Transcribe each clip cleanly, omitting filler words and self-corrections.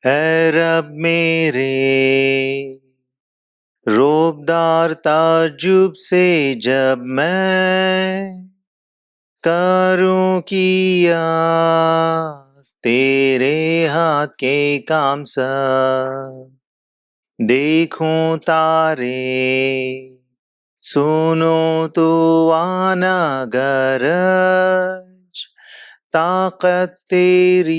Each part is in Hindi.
ऐ रब मेरे रोबदार ताज्जुब से जब मैं करूं कियास तेरे हाथ के काम सब देखूं तारे सुनो तो आना गरज ताकत तेरी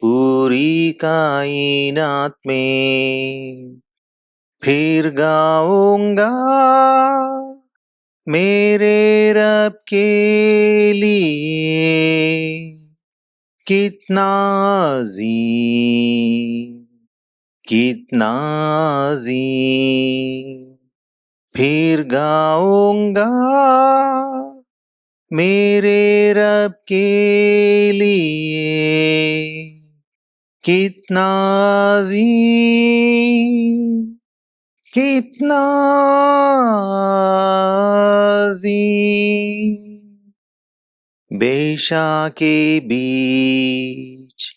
पूरी कायनात में फिर गाऊंगा मेरे रब के लिए कितना अजीम कितना अजीम फिर गाऊंगा मेरे रब के लिए कितना अजीम कितना अजीम बेशा के बीच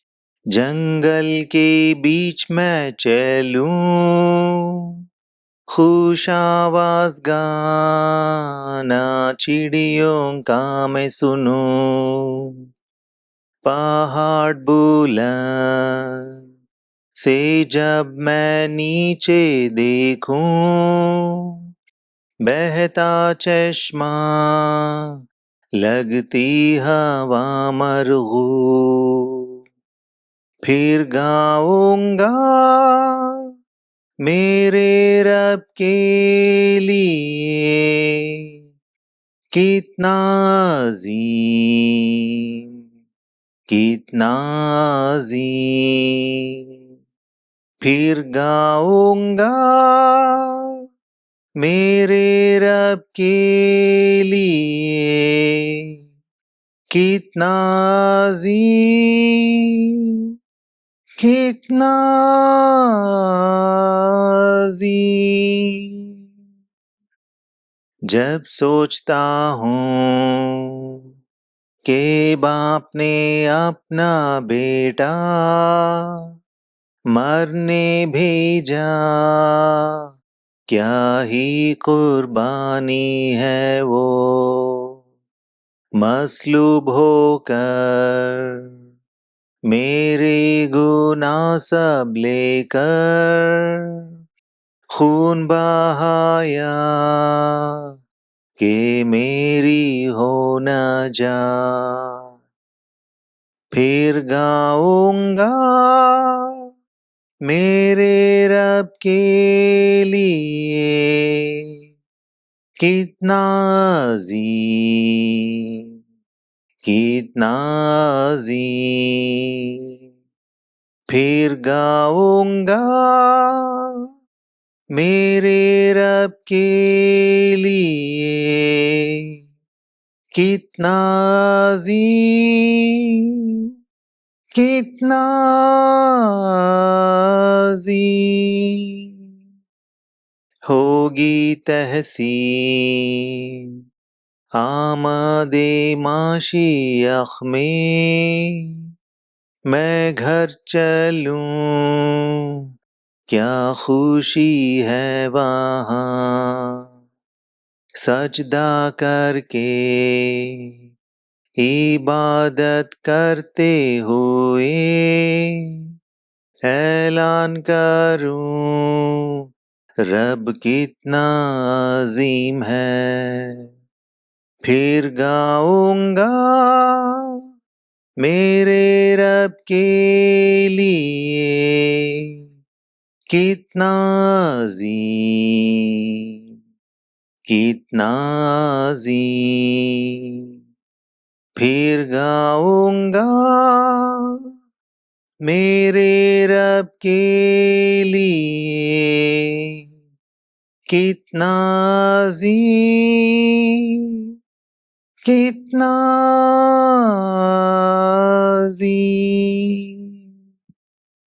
जंगल के बीच मैं चलूं खुश आवाज गाना चिड़ियों का मैं सुनूं पहाड़ बुलंद से जब मैं नीचे देखूं बहता चश्मा लगती हवा मरगू फिर गाऊंगा मेरे रब के लिए कितना अजीम कितना अजीम फिर गाऊंगा मेरे रब के लिए कितना अजीम कितना अजीम जब सोचता हूँ कि बाप ने अपना बेटा मरने भेजा क्या ही कुर्बानी है वो मसलूब होकर मेरे गुनाह सब लेकर खून बहाया कि मेरी हो न जा फिर गाऊंगा मेरे रब के लिए कितना अजीम कितना अजीम फिर गाऊंगा मेरे रब के लिए कितना अजीम कितना अजीम होगी तहसीन आमदे माशियख में मैं घर चलूं क्या खुशी है वहाँ सजदा करके इबादत करते हुए ऐलान करूं रब कितना अजीम है फिर गाऊंगा मेरे रब के लिए कितना अजीम कितना अजीम फिर गाऊंगा मेरे रब के लिए कितना अजीम कितना अजीम